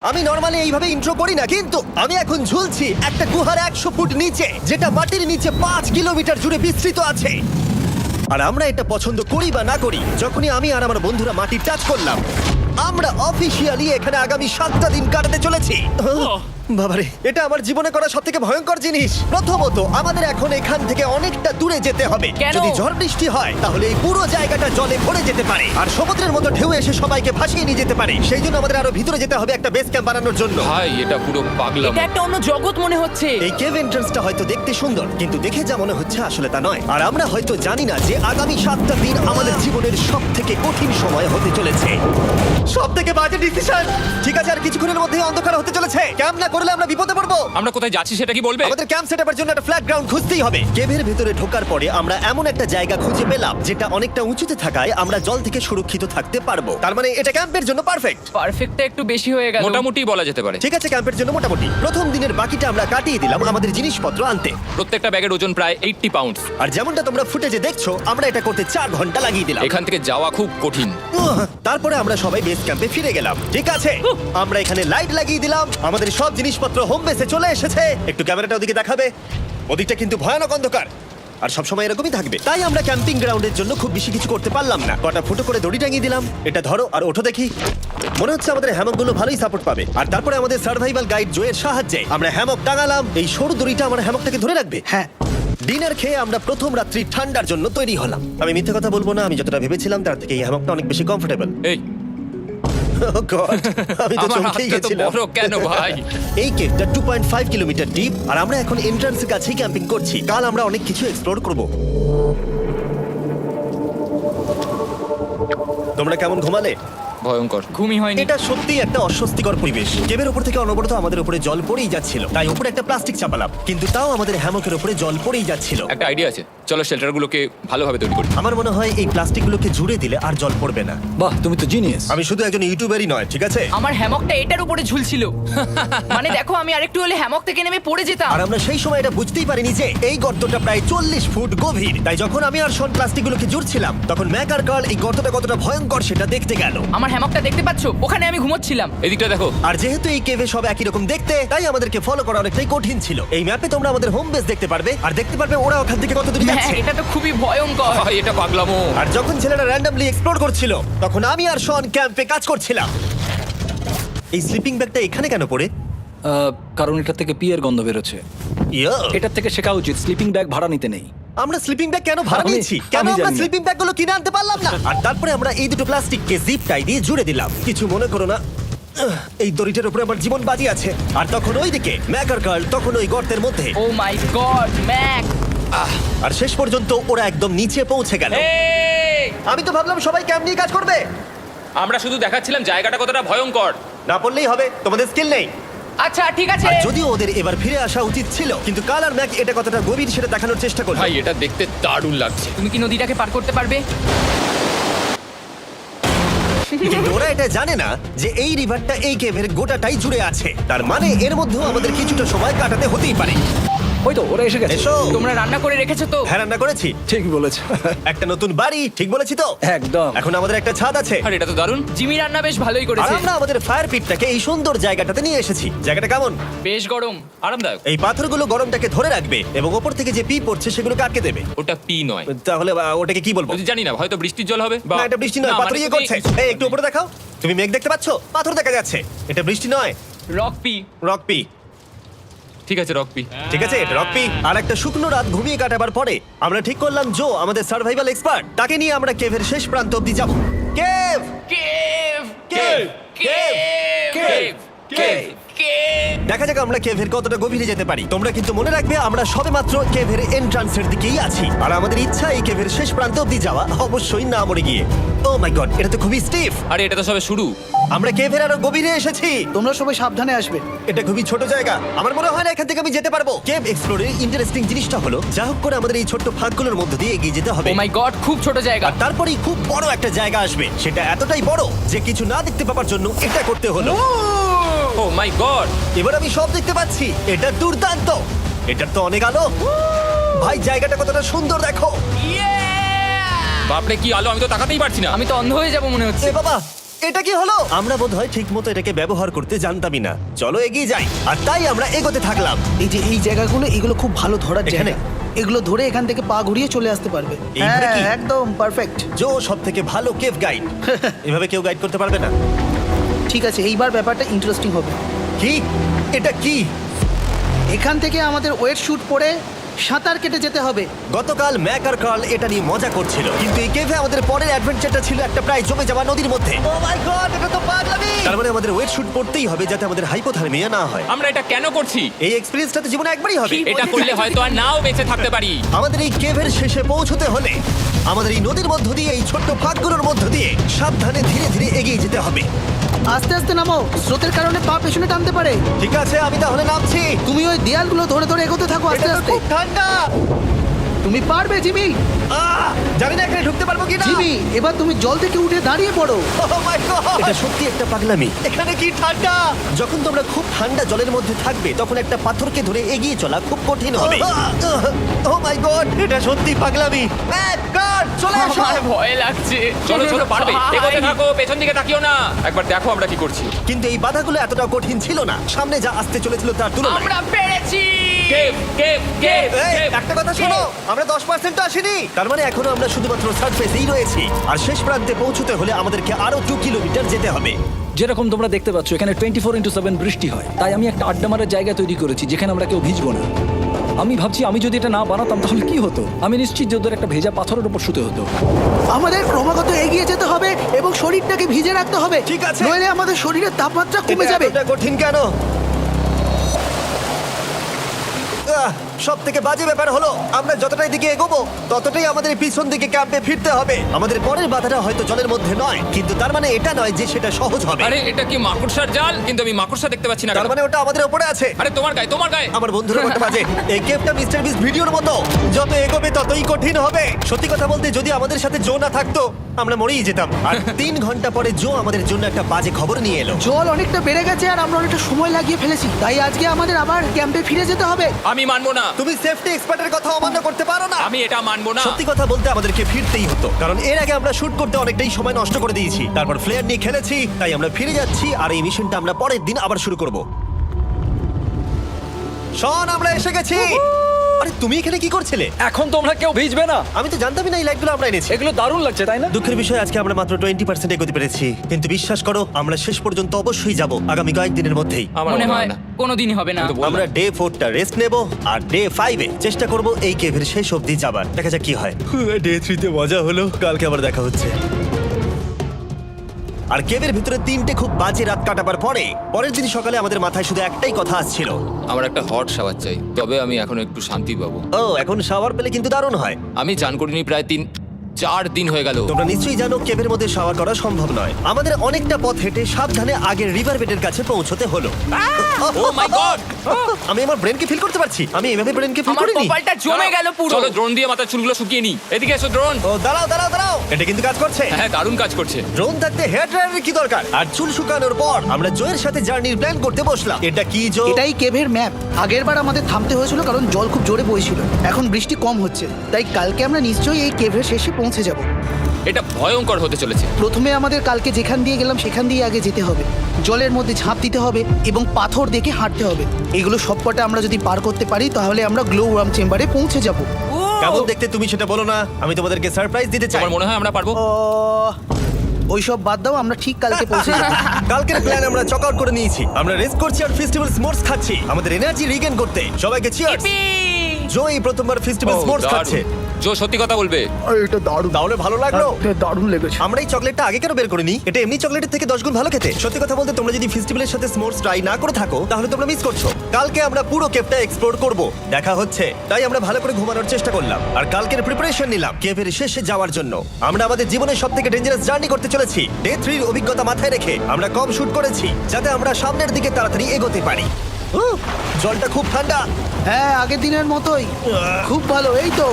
আমি নরমালি এইভাবে ইন্ট্রো করি না, কিন্তু আমি এখন ঝুলছি একটা গুহার 100 ফুট নিচে, যেটা মাটির নিচে 5 কিলোমিটার জুড়ে বিস্তৃত আছে। আর আমরা এটা পছন্দ করি বা না করি, যখনই আমি আর আমার বন্ধুরা মাটি টাচ করলাম, আমরা অফিসিয়ালি এখানে আগামী 7টা দিন কাটাতে চলেছি। বাবারে, এটা আমার জীবনে করা সবথেকে ভয়ঙ্কর জিনিস। প্রথমত, আমাদের এখন এখান থেকে অনেকটা দূরে যেতে হবে। কেন? যদি ঝড় বৃষ্টি হয় তাহলে এই পুরো জায়গাটা জলে ভরে যেতে পারে, আর সমুদ্রের মতো ঢেউ এসে সবাইকে ভাসিয়ে নিয়ে যেতে পারে। সেই জন্য আমাদের আরো ভিতরে যেতে হবে একটা বেস ক্যাম্প বানানোর জন্য। ভাই এটা পুরো পাগলাম। এটা একটা অন্য জগৎ মনে হচ্ছে। এই কেভ এন্ট্রান্সটা হয়তো দেখতে সুন্দর, কিন্তু দেখে যা মনে হচ্ছে আসলে তা নয়। আর আমরা হয়তো জানি না যে আগামী 7টা দিন আমাদের জীবনের সব থেকে কঠিন সময় হতে চলেছে। সব থেকে বাজে ডিসিশন। ঠিক আছে, আর কিছুক্ষণের মধ্যেই অন্ধকার হতে চলেছে। ক্যাম্প না করলে আমরা বিপদে পড়বো। আমরা কোথায় যাচ্ছি সেটা কি বলবে? আমাদের ক্যাম্প সেটআপের জন্য একটা ফ্ল্যাট গ্রাউন্ড খুঁজতেই হবে। কেভের ভিতরে ঢোকার পরে আমরা এমন একটা জায়গা খুঁজে পেলাম যেটা অনেকটা উঁচুতে থাকায় আমরা জল থেকে সুরক্ষিত থাকতে পারবো। তার মানে এটা ক্যাম্পের জন্য পারফেক্ট। পারফেক্টটা একটু বেশি হয়ে গেল। মোটামুটি বলা যেতে পারে। ঠিক আছে, ক্যাম্পের জন্য মোটামুটি প্রথম দিনের বাকিটা আমরা কাটিয়ে দিলাম আমাদের জিনিসপত্র আনতে। প্রত্যেকটা ব্যাগের ওজন প্রায় 80 পাউন্ডস। আর যেমনটা তোমরা ফুটেজে দেখছো, আমরা এটা করতে 4 ঘন্টা লাগিয়ে দিলাম। এখান থেকে যাওয়া খুব কঠিন। তারপরে আমরা সবাই বেস ক্যাম্পে ফিরে গেলাম। ঠিক আছে, আমরা এখানে লাইট লাগিয়ে দিলাম। আমাদের সব জিনিসপত্র হোম বেসে চলে এসেছে। একটু ক্যামেরাটা ওদিকে দেখাবে? ওদিকটা কিন্তু ভয়ানক অন্ধকার, আর সবসময় এরকমই থাকবে। তাই আমরা ক্যাম্পিং গ্রাউন্ডের জন্য খুব বেশি কিছু করতে পারলাম না। কটা ফুটো করে দড়ি টাঙিয়ে দিলাম। এটা ধরো আর ওঠো দেখি। মনে হচ্ছে আমাদের হ্যামকগুলো ভালোই সাপোর্ট পাবে। আর তারপরে আমাদের সার্ভাইভাল গাইড জোয়ের সাহায্যে আমরা হ্যামক টাঙালাম। এই সরু দড়িটা আমার হ্যামকটাকে ধরে রাখবে। হ্যাঁ। ডিনার খেয়ে আমরা প্রথম রাত্রি ঠান্ডার জন্য তৈরি হলাম। আমি মিথ্যে কথা বলবো না, আমি যতটা ভেবেছিলাম তার থেকে এই হ্যামকটা অনেক বেশি কমফোর্টেবল। এই Oh God, আমি তো আমার চমকেই হাতটা তো গেছিলাম। বড় কেন ভাই? এই কেভটা 2.5 কিলোমিটার ডিপ, আর আমরা এখন এন্ট্রান্সের কাছেই ক্যাম্পিং করছি। কাল আমরা অনেক কিছু এক্সপ্লোর করব। তোমরা কেমন ঘুমালে? ভয়ঙ্কর। ঘুমই হয়নি। এটা সত্যি একটা অস্বস্তিকর পরিবেশ। কেভের উপর থেকে অনবরত আমাদের উপরে জল পড়েই যাচ্ছিল, তাই উপরে একটা প্লাস্টিক চাপালাম, কিন্তু তাও আমাদের হ্যামকের উপরে জল পড়েই যাচ্ছিল। একটা আইডিয়া আছে, চলো শেল্টারগুলোকে ভালোভাবে তৈরি করি। আমার মনে হয় এই প্লাস্টিকগুলোকে জুড়ে দিলে আর জল পড়বে না। বাহ, তুমি তো জিনিয়াস। আমি শুধু একজন ইউটিউবারই নয়, ঠিক আছে? আমার হ্যামকটা এটার উপরে ঝুলছিল। মানে দেখো, আমি আরেকটু হলে হ্যামক থেকে নেমে পড়ে যেতাম। আর আমরা সেই সময় এটা বুঝতেই পারিনি যে এই গর্তটা প্রায় 40 ফুট গভীর। তাই যখন আমি আর শন প্লাস্টিকগুলোকে জুড়ছিলাম, তখন ম্যাক আর কার্ল এই গর্তটা কতটা ভয়ঙ্কর সেটা দেখতে গেল। আমার হ্যামকটা দেখতে পাচ্ছো? ওখানে আমি ঘুমোচ্ছিলাম। এদিকটা দেখো। আর যেহেতু এই কেভে সব একই রকম দেখতে, তাই আমাদেরকে ফলো করা অনেকটাই কঠিন ছিল। এই ম্যাপে তোমরা আমাদের হোম বেস দেখতে পারবে, আর দেখতে পারবে ওরা ওখান থেকে কত দূর হ্যাঁ, যাচ্ছে। এটা তো খুবই ভয়ঙ্কর। ভাই এটা পাগলামো। আর যখন ছেলেরা র্যান্ডমলি এক্সপ্লোর করছিল, তখন আমি আর শন ক্যাম্পে কাজ করছিলাম। এই স্লিপিং ব্যাগটা এখানে কেন পড়ে? কারণ এটা থেকে পিয়ের গন্ধ বেরোচ্ছে। ইয়া, এটার থেকে শেখা উচিত স্লিপিং ব্যাগ ভাড়া নিতে নেই। আমরা স্লিপিং ব্যাগ কেন ভাড়া আমি- নিচ্ছি? কেন আমি আমরা জানি না। স্লিপিং ব্যাগগুলো কিনে আনতে পারলাম না? আর তারপরে আমরা এই দুটো প্লাস্টিককে জিপ টাই দিয়ে জুড়ে দিলাম। কিছু মনে করো না, এই দড়িটার উপরে আমার জীবন বাজি আছে। আর তখন ওইদিকে ম্যাক আর কার্ল তখন ওই গর্তের মধ্যে। ও মাই গড, ম্যাক! আর শেষ পর্যন্ত ওরা একদম নিচে পৌঁছে গেল। এই, আমি তো ভাবলাম সবাই ক্যাম্প নিয়ে কাজ করবে। আমরা শুধু দেখাচ্ছিলাম জায়গাটা কতটা ভয়ঙ্কর। না বললেই হবে, তোমাদের স্কিল নেই। আচ্ছা ঠিক আছে। আর যদিও ওদের এবার ফিরে আসা উচিত ছিল, কিন্তু কাল আর ম্যাক এটা কতটা গভীর সেটা দেখানোর চেষ্টা করলো। ভাই এটা দেখতে দারুণ লাগছে। তুমি কি নদীটাকে পার করতে পারবে? কিন্তু ওরা এটা জানে না যে এই রিভারটা এই কেভের গোটাটাই জুড়ে আছে। তার মানে এর মধ্যেও আমাদের কিছুটা সময় কাটাতে হতেই পারে। ওই তো ওরা এসে গেছে। এসো। তোমরা রান্না করে রেখেছো তো? হ্যাঁ, রান্না করেছি। ঠিক বলেছে। একটা নতুন বাড়ি, ঠিক বলেছি তো? একদম। এখন আমাদের একটা ছাদ আছে। আর এটা তো দারুণ। জিমি রান্না বেশ ভালোই আর করেছে। আমরা আমাদের ফায়ার পিটটাকে এই সুন্দর জায়গাটাতে নিয়ে এসেছি। জায়গাটা কেমন? বেশ গরম। আরামদায়ক। এই পাথরগুলো গরমটাকে ধরে রাখবে এবং ওপর থেকে যে পি পড়ছে সেগুলোকে আটকে দেবে। ওটা পি নয়। তাহলে ওটাকে কি বলবো? যদি জানি না, হয়তো বৃষ্টির জল হবে। না, এটা বৃষ্টি নয়, না, পাথর মানে ইয়ে তুমি- করছে। এই একটু উপরে দেখাও। তুমি মেঘ দেখতে পাচ্ছো? পাথর দেখা যাচ্ছে। এটা বৃষ্টি নয়, রক পি। Rock P. ঠিক আছে, রক পি। ঠিক আছে, এটা রক পি। আর একটা শুকনো রাত ঘুমিয়ে কাটাবার পরে আমরা ঠিক করলাম জো আমাদের সার্ভাইভাল এক্সপার্ট, তাকে নিয়ে আমরা কেভের শেষ প্রান্ত অব্দি যাব। Cave, cave! Cave, cave! Cave! Cave! Cave! দেখা যাক আমরা কেভের কতটা গভীরে যেতে পারি। তোমরা কিন্তু মনে রাখবে আমরা সবেমাত্র কেভের এন্ট্রান্সের দিকেই আছি, আর আমাদের ইচ্ছা এই কেভের শেষ প্রান্ত অব্দি যাওয়া, অবশ্যই না মরে গিয়ে। ও মাই গড, এটা তো খুবই স্টিফ। আরে এটা তো সবে শুরু। আমরা কেভের আরো গভীরে এসেছি। তোমরা সবাই সাবধানে আসবে। এটা খুবই ছোট জায়গা, আমার মনে হয় না এখান থেকে আমি যেতে পারবো। কেভ এক্সপ্লোরের ইন্টারেস্টিং জিনিসটা হলো, যা হোক করে আমাদের এই ছোট্ট ফাঁকগুলোর মধ্যে দিয়ে এগিয়ে যেতে হবে। ও মাই গড, খুব ছোট জায়গা। আর তারপরেই খুব বড় একটা জায়গা আসবে, সেটা এতটাই বড় যে কিছু না দেখতে পাওয়ার জন্য এটা করতে হলো। ও মাই গড। এবার আমি সব দেখতে পাচ্ছি, এটা দুর্দান্ত। এটার তো অনেক আলো। ভাই জায়গাটা কতটা সুন্দর দেখো। Yeah! বাপরে কি আলো, আমি তো তাকাতেই পারছি না। আমি তো অন্ধ হয়ে যাব মনে হচ্ছে। এ বাবা, এটা কি হলো? আমরা বোধহয় ঠিক মতো এটাকে ব্যবহার করতে জানতামই না। চলো এগিয়ে যাই। আর তাই আমরা এগোতে থাকলাম। এই যে এই জায়গাগুলো এগুলো খুব ভালো ধরার এখানে? জায়গা। এগুলো ধরে এখান থেকে পা ঘুরিয়ে চলে আসতে পারবে। এইভাবে কি? একদম পারফেক্ট। জো সব থেকে ভালো কেভ গাইড। এভাবে কেউ গাইড করতে পারবে না। ঠিক আছে, এইবার ব্যাপারটা ইন্টারেস্টিং হবে। কি? এটা কি? এখান থেকে আমাদের ওয়েট শুট পরে সাঁতার কেটে যেতে হবে। গতকাল ম্যাক আর কার্ল এটা নিয়ে মজা করছিল, কিন্তু এই কেভে আমাদের পরের অ্যাডভেঞ্চারটা ছিল একটা প্রায় জমে যাওয়া নদীর মধ্যে। ও মাই গড, এটা তো পাগলামি! তার মানে আমাদের ওয়েট শুট পড়তেই হবে যাতে আমাদের হাইপোথার্মিয়া না হয়। আমরা এটা কেন করছি? এই এক্সপেরিয়েন্সটা তো জীবনে একবারই হবে। এটা করলে হয়তো আর নাও বেঁচে থাকতে পারি। আমাদের এই কেভের শেষে পৌঁছতে হলে আমাদের এই নদীর মধ্য দিয়ে, এই ছোট্ট ফাঁকগুলোর মধ্য দিয়ে সাবধানে ধীরে ধীরে এগিয়ে যেতে হবে। আস্তে আস্তে নামো, স্রোতের কারণে পা পেছনে টানতে পারে। ঠিক আছে, আমি তাহলে নামছি। তুমি ওই দেয়ালগুলো ধরে ধরে এগোতে থাকো আস্তে এটা তো আস্তে। খুব ঠান্ডা। তুমি পারবে জিমি। জানি না এখানে ঢুকতে পারবো কিনা। জিমি, এবার তুমি জল থেকে উঠে দাঁড়িয়ে পড়ো। Oh my God! এটা সত্যি একটা পাগলামি। এখানে কি ঠান্ডা! যখন তোমরা খুব ঠান্ডা জলের মধ্যে থাকবে তখন একটা পাথরকে ধরে এগিয়ে চলা খুব কঠিন হবে। Oh my God! এটা সত্যি পাগলামি। ম্যাক, গার্ড, চলে এসো। আমার ভয় লাগছে। চলো চলো, পারবে। ভাই। এগোতে থাকো, পেছন দিকে তাকিও না। একবার দেখো আমরা কি করছি। কিন্তু এই বাধাগুলো এতটা কঠিন ছিল না সামনে যা আসতে চলেছিল তার তুলনায়। আমরা পেরেছি। কেভ কেভ কেভ এই, কেভ। একটা কথা শোনো, আমরা 10% আসিনি। তার মানে এখনো আমরা শুধুমাত্র সার্ফেসেই রয়েছি। আর শেষ প্রান্তে পৌঁছতে হলে আমাদেরকে আরো 2 কিলোমিটার যেতে হবে। যেরকম তোমরা দেখতে পাচ্ছ এখানে 24/7 বৃষ্টি হয়, তাই আমি একটা আড্ডা মারার জায়গা তৈরি করেছি যেখানে আমরা কেউ ভিজবো না। আমি ভাবছি আমি যদি এটা না বানাতাম তাহলে কি হতো। আমি নিশ্চিত যে ওদের একটা ভেজা পাথরের উপর শুতে হতো। আমাদের ক্রমাগত এগিয়ে যেতে হবে এবং শরীরটাকে ভিজে রাখতে হবে। ঠিক আছে। নইলে আমাদের শরীরের তাপমাত্রা কমে এটা যাবে। এতটা কঠিন কেন? সব থেকে বাজে ব্যাপার হলো আমরা যতটাই দিকে এগোবো ততটাই আমাদের পিছন দিকে ক্যাম্পে ফিরতে হবে। আমাদের পরের বাধাটা হয়তো জলের মধ্যে নয়, কিন্তু তার মানে এটা নয় যে সেটা সহজ হবে। আরে এটা কি মাকড়সার জাল? কিন্তু আমি মাকড়সা দেখতে পাচ্ছি না। তার কেন? মানে ওটা আমাদের উপরে আছে। আরে তোমার গায়ে, তোমার গায়ে। আমার বন্ধুরা বলতে বাজে এই গেমটা মিস্টার বিস ভিডিওর মতো, যত এগোবে ততই কঠিন হবে। সত্যি কথা বলতে যদি আমাদের সাথে জো না থাকতো আমরা মরেই যেতাম। আর 3 ঘন্টা পরে জো আমাদের জন্য একটা বাজে খবর নিয়ে এলো। জল অনেকটা বেড়ে গেছে আর আমরা অনেকটা সময় লাগিয়ে ফেলেছি, তাই আজকে আমাদের আবার ক্যাম্পে ফিরে যেতে হবে। আমি মানবো না। তুমি সেফটি এক্সপার্টের কথা অমান্য করতে পারো না। আমি এটা মানবো না। সত্যি কথা বলতে আমাদেরকে ফিরতেই হতো, কারণ এর আগে আমরা শুট করতে অনেকটাই সময় নষ্ট করে দিয়েছি। তারপর ফ্লেয়ার নিয়ে খেলেছি, তাই আমরা ফিরে যাচ্ছি আর এই মিশনটা আমরা পরের দিন আবার শুরু করব। শন, আমরা এসে গেছি। আরে তুমি এখানে কি করছিলে? এখন তোমরা কেউ ভিজবে না। আমি তো জানতামই না এই লাইটগুলো আমরা এনেছি। এগুলো দারুণ লাগছে তাই না? দুঃখের বিষয় আজকে আমরা মাত্র 20% এগোতে পেরেছি, কিন্তু বিশ্বাস করো আমরা শেষ পর্যন্ত অবশ্যই যাব আগামী কয়েকদিনের মধ্যেই। আমার মনে হয় কোনোদিনই হবে না। আমি তো বললাম। আমরা ডে 4টা রেস্ট নেব আর ডে 5 এ চেষ্টা করব এই কেভের শেষ অবধি যাবার। দেখা যাক কি হয়। ডে 3 তে মজা হলো, কালকে আবার দেখা হচ্ছে। আর কেভের ভিতরে 3টে খুব বাজে রাত কাটাবার পরে পরের দিন সকালে আমাদের মাথায় শুধু একটাই কথা আসছিল। আমার একটা হট শাওয়ার চাই, তবে আমি এখন একটু শান্তি পাবো। ও, এখন শাওয়ার পেলে কিন্তু দারুণ হয়। আমি চান করিনি প্রায় 3-4 দিন হয়ে গেল। তোমরা নিশ্চয়ই জানো কেভের মধ্যে শাওয়ার করা সম্ভব নয়। আমাদের অনেকটা পথ হেঁটে সাবধানে আগের রিভার বেডের কাছে পৌঁছতে হলো। ও মাই গড! আমি আমার ব্রেনকে ফিল করতে পারছি। আমি এভাবে ব্রেনকে ফিল আমার করিনি। কপালটা জমে গেল পুরো। চলো ড্রোন দিয়ে মাথার চুলগুলো শুকিয়ে নি। এদিকে এসো ড্রোন। ও দাঁড়াও দাঁড়াও দাঁড়াও, এটা কিন্তু কাজ করছে। হ্যাঁ, দারুণ কাজ করছে। ড্রোন থাকতে হেয়ার ড্রায়ারের কি দরকার? আর চুল শুকানোর পর আমরা জয়ের সাথে জার্নির প্ল্যান করতে বসলাম। এটা কি জো? এটাই কেভের ম্যাপ। আগেরবার আমাদের থামতে হয়েছিল কারণ জল খুব জোরে বইছিল। এখন বৃষ্টি কম হচ্ছে, তাই কালকে আমরা নিশ্চয়ই এই কেভের শেষে পৌঁছে যাব। এটা ভয়ঙ্কর হতে চলেছে। প্রথমে আমাদের কালকে যেখান দিয়ে গেলাম সেখান দিয়ে আগে যেতে হবে। জলের মধ্যে ঝাঁপ দিতে হবে এবং পাথর দেখে হাঁটতে হবে। এগুলো সবকটা আমরা যদি পার করতে পারি তাহলে আমরা গ্লো ওয়ার্ম চেম্বারে পৌঁছে যাব। কেমন দেখতে তুমি সেটা বলো না, আমি তোমাদেরকে সারপ্রাইজ দিতে চাই। আমার মনে হয় আমরা পারবো। ওইসব বাদ দাও, আমরা ঠিক কালকে পৌঁছে যাব। কালকের প্ল্যান আমরা চক আউট করে নিয়েছি। আমরা রেস্ট করছি আর ফেস্টিভ্যাল স্মোর্টস খাচ্ছি আমাদের এনার্জি রিগেন করতে। সবাইকে চিয়ার্স। জো এই প্রথমবার ফেস্টিভ্যাল ও, স্মোর্টস দারুণ। খাচ্ছে। জো সত্যি কথা বলবে। এটা দারুণ, তাহলে ভালো লাগলো? দারুণ লেগেছে। আমরা এই চকলেটটা আগে কেন বের করিনি? এটা এমনি চকলেটের থেকে 10 গুণ ভালো খেতে। সত্যি কথা বলতে তোমরা যদি ফেস্টিভ্যালের সাথে স্মোর্টস ট্রাই না করে থাকো তাহলে তোমরা মিস করছো। কালকে আমরা পুরো কেভটা এক্সপ্লোর করব, দেখা হচ্ছে। তাই আমরা ভালো করে ঘুমানোর চেষ্টা করলাম আর কালকের প্রিপারেশন নিলাম কেভের শেষে যাওয়ার জন্য। আমরা আমাদের জীবনের সবথেকে ডেঞ্জারাস জার্নি করতে চলেছি। ডে 3 এর অভিজ্ঞতা মাথায় রেখে আমরা কম শুট করেছি যাতে আমরা সামনের দিকে তাড়াতাড়ি এগোতে পারি। জলটা খুব ঠান্ডা। হ্যাঁ, আগের দিনের মতোই খুব ভালো। এই তো।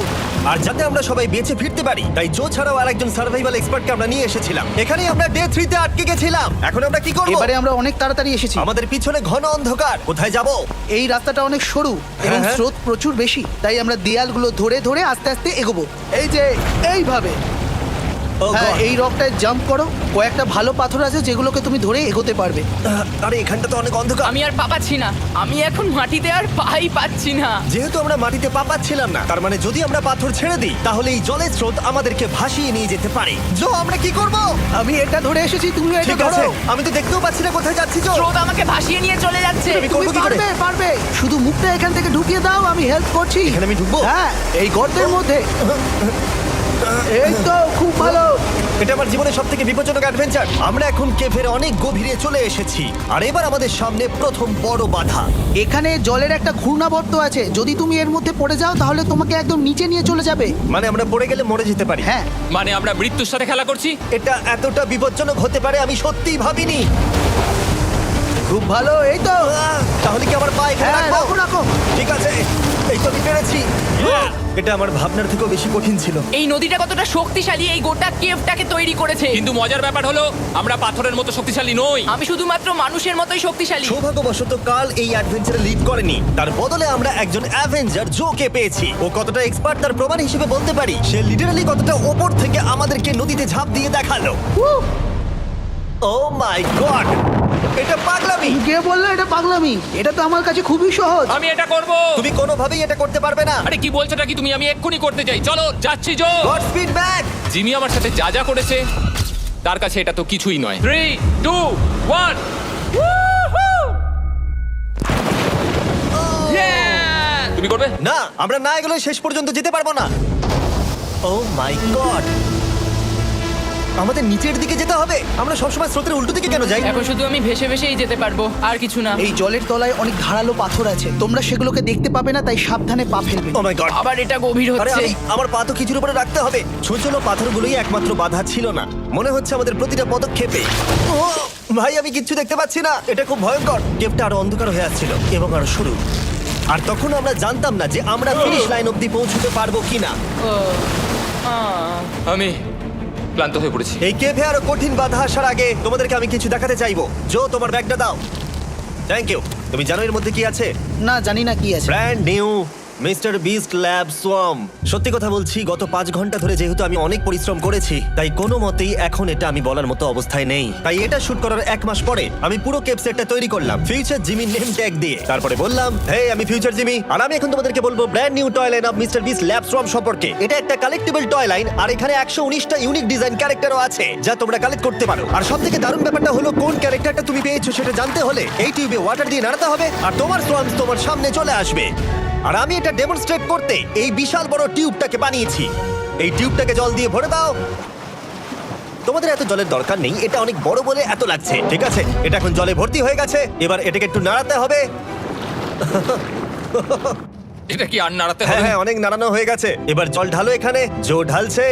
আর যাতে আমরা সবাই বেঁচে ফিরতে পারি তাই জো ছাড়াও আরেকজন সার্ভাইভাল এক্সপার্টকে আমরা নিয়ে এসেছিলাম। এখানেই আমরা ডে 3 তে আটকে গেছিলাম। এখন আমরা কি করব? এবারে আমরা অনেক তাড়াতাড়ি এসেছি। আমাদের পিছনে ঘন অন্ধকার। কোথায় যাব? এই রাস্তাটা অনেক সরু এবং হ্যাঁ। স্রোত প্রচুর বেশি, তাই আমরা দেয়ালগুলো ধরে ধরে আস্তে আস্তে এগোবো। এই যে এইভাবে। Oh হ্যাঁ God! এই রকটায় জাম্প করো, কয়েকটা ভালো পাথর আছে যেগুলোকে তুমি ধরে এগোতে পারবে। আরে এখানটা তো অনেক অন্ধকার। আমি আর পা পাচ্ছি না, আমি এখন মাটিতে আর পাই পাচ্ছি না। যেহেতু আমরা মাটিতে পা পাচ্ছিলাম না, তার মানে যদি আমরা পাথর ছেড়ে দিই তাহলে এই জলের স্রোত আমাদেরকে ভাসিয়ে নিয়ে যেতে পারে। জো, আমরা কি করব? আমি এটা ধরে এসেছি, তুমি এটা ঠিক ধরো। আছে, আমি তো দেখতেও পাচ্ছি না কোথায় যাচ্ছি। জো, স্রোত আমাকে ভাসিয়ে নিয়ে চলে যাচ্ছে। আমি তুমি করবো কি করে? পারবে পারবে, শুধু মুখটা এখান থেকে ঢুকিয়ে দাও, আমি হেল্প করছি। এখানে আমি ঢুকবো? হ্যাঁ এই গর্তের মধ্যে। এই তো খুব ভালো। এটা আমার জীবনের সব থেকে বিপজ্জনক অ্যাডভেঞ্চার। আমরা এখন কেভের অনেক গভীরে চলে এসেছি, আর এবার আমাদের সামনে প্রথম বড় বাধা। এখানে জলের একটা ঘূর্ণাবর্ত আছে, যদি তুমি এর মধ্যে পড়ে যাও তাহলে তোমাকে একদম নিচে নিয়ে চলে যাবে। মানে আমরা পড়ে গেলে মরে যেতে পারি। হ্যাঁ মানে আমরা মৃত্যুর সাথে খেলা করছি। এটা এতটা বিপজ্জনক হতে পারে আমি সত্যিই ভাবিনি। খুব ভালো, এই তো। তাহলে কি আমার পা এখানে হ্যাঁ রাখবো? রাখো রাখো। ঠিক আছে, এই তো আমি পেরেছি। এটা আমার ভাবনার থেকেও বেশি কঠিন ছিল। এই নদীটা কতটা শক্তিশালী এই গোটা কেভটাকে তৈরি করেছে। কিন্তু মজার ব্যাপার হলো আমরা পাথরের মতো শক্তিশালী নই। আমি শুধুমাত্র মানুষের মতোই শক্তিশালী। সৌভাগ্যবশত কাল এই অ্যাডভেঞ্চারে লিড করেনি, তার বদলে আমরা একজন অ্যাভেঞ্জার জোকে পেয়েছি। ও কতটা এক্সপার্ট তার প্রমাণ হিসেবে বলতে পারি। সে লিটারালি কতটা ওপর থেকে আমাদেরকে নদীতে ঝাঁপ দিয়ে দেখালো। ও মাই গড, এটা পাগলামি। কে বললো এটা পাগলামি? এটা তো আমার কাছে খুবই সহজ। আমি এটা করব। তুমি কোনোভাবেই এটা করতে পারবে না। আরে কি বলছোটা কি তুমি? আমি এক্ষুনি করতে চাই। চলো যাচ্ছি Joe. God speed back. Jimmy আমার সাথে যা যা করেছে তার কাছে এটা তো কিছুই নয়। 3 2 1 তুমি করবে? না, আমরা না এগুলো শেষ পর্যন্ত যেতে পারবো না। ও মাই গড, আমাদের নিচের দিকে যেতে হবে। আমরা সবসময় স্রোতের উল্টো দিকে কেন যাই? এখন শুধু আমি ভেসে ভেসেই যেতে পারবো, আর কিছু না। এই জলের তলায় অনেক ধারালো পাথর আছে, তোমরা সেগুলোকে দেখতে পাবে না, তাই সাবধানে পা ফেলবে। ও মাই গড, আবার এটা গভীর আরে হচ্ছে। আমার পা তো কিছুর উপরে রাখতে হবে। ছোট পাথরগুলোই একমাত্র বাধা ছিল না, মনে হচ্ছে আমাদের প্রতিটা পদক্ষেপে। ও ভাই, আমি কিচ্ছু দেখতে পাচ্ছি না। এটা খুব ভয়ঙ্কর। কেভটা আরো অন্ধকার হয়ে আসছিল এবং আরো সরু। আর তখন আমরা জানতাম না যে আমরা ফিনিশ লাইন অবধি পৌঁছতে পারবো কিনা। ও, আহ। আমি ক্লান্ত হয়ে পড়েছি। এই কেভে আরো কঠিন বাধা আসার আগে তোমাদেরকে আমি কিছু দেখাতে চাইবো। জো, তোমার ব্যাগটা দাও। Thank you. তুমি জানো এর মধ্যে কি আছে? না জানি না কি আছে। Brand new mister beast lab swamp. সত্যি কথা বলছি, গত 5 ঘন্টা ধরে যেহেতু আমি অনেক পরিশ্রম করেছি, তাই কোনো মতেই এখন এটা আমি বলার মতো অবস্থায় নেই। তাই এটা শুট করার 1 মাস পরে আমি পুরো কেপ সেটটা তৈরি করলাম ফিউচার জিমি নেম ট্যাগ দিয়ে। তারপরে বললাম, হে আমি ফিউচার জিমি, আর আমি এখন তোমাদেরকে বলবো brand new toy line of mister beast lab swamp সম্পর্কে। এটা একটা কালেক্টিবল টয় লাইন, আর এখানে 119টা ইউনিক ডিজাইন ক্যারেক্টারও আছে যা তোমরা কালেক্ট করতে পারো। আর সবথেকে দারুণ ব্যাপারটা হলো, কোন ক্যারেক্টারটা তুমি পেয়েছো সেটা জানতে হলে এই টিউবে ওয়াটার দিয়ে নাড়াতে হবে, আর তোমার সোয়ামস তোমার সামনে চলে আসবে। আর আমি এটা ডেমনস্ট্রেট করতে এই বিশাল বড় টিউবটাকে বানিয়েছি। এই টিউবটাকে জল দিয়ে ভরে দাও। তোমাদের এত জলের দরকার নেই, এটা অনেক বড় বলে এত লাগছে। ঠিক আছে, এটা এখন জলে ভর্তি হয়ে গেছে। এবার এটাকে একটু নাড়াতে হবে। এটা কি আর নাড়াতে হ্যাঁ হবে? হ্যাঁ, অনেক নাড়ানো হয়ে গেছে। এবার জল ঢালো এখানে। জো ঢালছে।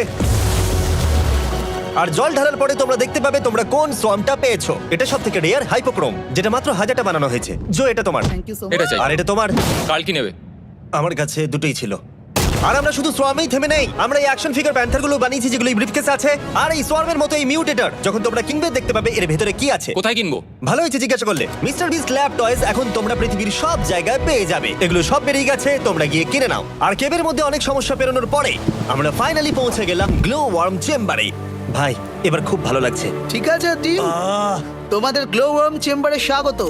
আর জল ঢালার পরে তোমরা দেখতে পাবে তোমরা কোন সোয়ামটা পেয়েছো। এটা সব থেকে রেয়ার হাইপোক্রোম, যেটা মাত্র 1000টা বানানো হয়েছে। জো, এটা তোমার। থ্যাংক ইউ সো এটা মাচ। চাই। আর এটা তোমার। কাল কি নেবে? আমার কাছে দুটোই ছিল। আর আমরা শুধু সোয়ার্মেই থেমে নেই, আমরা এই অ্যাকশন ফিগার প্যান্থারগুলো বানিয়েছি যেগুলো এই ব্রিফকেসে আছে। আর এই সোয়ার্মের মতো এই মিউটেটর যখন তোমরা কিনবে দেখতে পাবে এর ভেতরে কি আছে। কোথায় কিনবো? ভালো হয়েছে জিজ্ঞাসা করলে। মিস্টার বিস্ট ল্যাব টয়েস এখন তোমরা পৃথিবীর সব জায়গায় পেয়ে যাবে। এগুলো সব বেরিয়ে গেছে, তোমরা গিয়ে কিনে নাও। আর কেবের মধ্যে অনেক সমস্যা পেরোনোর পরে আমরা ফাইনালি পৌঁছে গেলাম গ্লো ওয়ার্ম চেম্বারে। ভাই, এবার খুব ভালো লাগছে। ঠিক আছে টিম, তোমাদের গ্লো ওয়ার্ম চেম্বারে স্বাগত।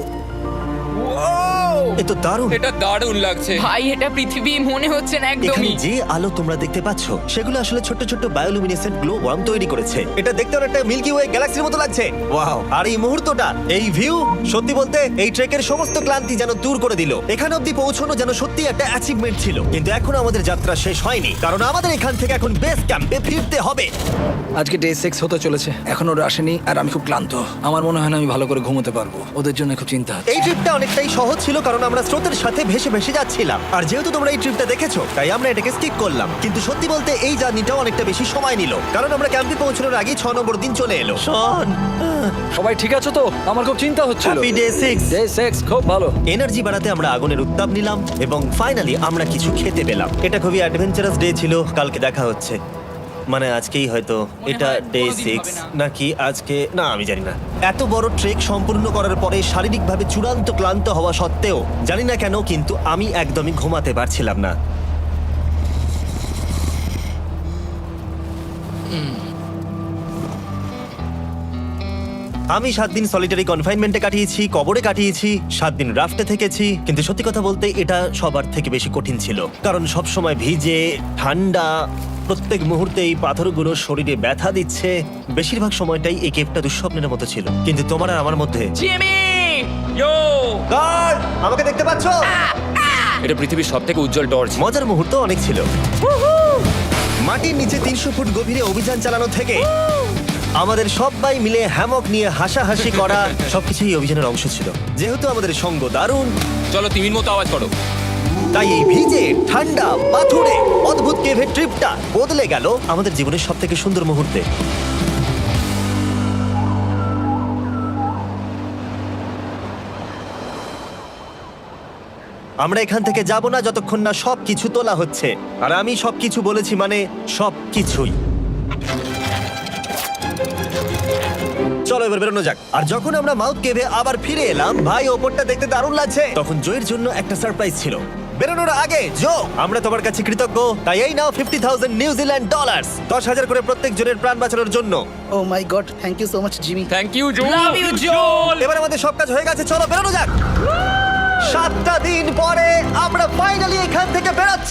এ তো দারুণ। এটা দারুণ লাগছে। ভাই, এটা পৃথিবী মনে হচ্ছে না এখানে একদমই। যে আলো তোমরা দেখতে পাচ্ছ সেগুলো আসলে ছোট ছোট বায়োলুমিনেসেন্ট গ্লো ওয়ার্ম তৈরি করেছে। এটা দেখতে অনেকটা মিল্কি ওয়ে গ্যালাক্সির মতো লাগছে। ওয়াও! আর এই মুহূর্তটা, এই ভিউ, সত্যি বলতে এই ট্রেকের সমস্ত ক্লান্তি যেন দূর করে দিল। এখানে অবধি পৌঁছানো যেন সত্যি একটা অ্যাচিভমেন্ট ছিল। কিন্তু এখন আমাদের যাত্রা শেষ হয়নি, কারণ আমাদের এখান থেকে এখন বেস ক্যাম্পে ফিরতে হবে। আজকে ডে 6 হতে চলেছে, এখনো ওরা আসেনি আর আমি খুব ক্লান্ত। আমার মনে হয় না আমি ভালো করে ঘুমোতে পারবো। ওদের জন্য খুব চিন্তা হচ্ছে। এই ট্রিপটা অনেকটাই সহজ ছিল কারণ আমরা স্রোতের সাথে ভেসে ভেসে যাচ্ছিলাম। আর যেহেতু তোমরা এই ট্রিপটা দেখেছো তাই আমরা এটাকে স্কিপ করলাম। কিন্তু সত্যি বলতে এই জার্নিটাও অনেকটা বেশি সময় নিল, কারণ আমরা ক্যাম্পে পৌঁছানোর আগেই 6 নম্বর দিন চলে এলো। শন, সবাই ঠিক আছে তো? আমার খুব চিন্তা হচ্ছিল। Happy day 6। ডে 6 খুব ভালো। এনার্জি বাড়াতে আমরা আগুনের উত্তাপ নিলাম এবং ফাইনালি আমরা কিছু খেতে পেলাম। এটা খুবই অ্যাডভেঞ্চারাস ডে ছিল। কালকে দেখা হচ্ছে, মানে আজকেই হয়তো। এটা হয় ডে কোনোদিন 6 হবে না। নাকি আজকে, না আমি জানি না। এত বড় ট্রেক সম্পূর্ণ করার পরে শারীরিকভাবে চূড়ান্ত ক্লান্ত হওয়া সত্ত্বেও জানি না কেন কিন্তু আমি একদমই ঘুমাতে পারছিলাম না। আমি 7 দিন সলিটারি কনফাইনমেন্টে কাটিয়েছি, কবরে কাটিয়েছি, 7 দিন রাফটে থেকেছি, কিন্তু সত্যি কথা বলতে এটা সবার থেকে বেশি কঠিন ছিল, কারণ সব সময় ভিজে, ঠান্ডা, প্রত্যেক মুহূর্তে এই পাথরগুলো শরীরে ব্যথা দিচ্ছে। বেশিরভাগ সময়টাই এই কেভটা দুঃস্বপ্নের মতো ছিল, কিন্তু তোমার আর আমার মধ্যে। জিমি ইয়ো গার্ড, আমাকে দেখতে পাচ্ছো? এটা পৃথিবীর সবথেকে উজ্জ্বল টর্চ। মজার মুহূর্ত অনেক ছিল। মাটির নিচে 300 ফুট গভীরে অভিযান চালানো থেকে আমাদের সবাই মিলে হ্যামক নিয়ে হাসাহাসি করা সবকিছুই এই অভিযানের অংশ ছিল। যেহেতু আমাদের সঙ্গ দারুণ, চলো তিমির মতো আওয়াজ করো। তাই এই ভিজে ঠান্ডা পাথুরে অদ্ভুত কেভের ট্রিপটা বদলে গেল আমাদের জীবনের সব থেকে সুন্দর মুহূর্তে। আমরা এখান থেকে যাব না যতক্ষণ না সবকিছু তোলা হচ্ছে, আর আমি সবকিছু বলেছি মানে সবকিছুই। চলো এবার বেরোনো যাক। আর যখন আমরা মাউথ কেভে আবার ফিরে এলাম, ভাই ওপরটা দেখতে দারুণ লাগছে, তখন জয়ের জন্য একটা সারপ্রাইজ ছিল। বেরোনোর আগে জো, আমরা তোমার কাছে কৃতজ্ঞ, তাই এই নাও 50,000 নিউজিল্যান্ড ডলার, 10,000 করে প্রত্যেক জনের প্রাণ বাঁচানোর জন্য। Oh my god, thank you so much Jimmy. Thank you Joe. Love you Joel. এবার আমাদের সব কাজ হয়ে গেছে, চলো বেরোনো যাক। 7টা দিন পরে আমরা ফাইনালি এখান থেকে বেরোচ্ছি।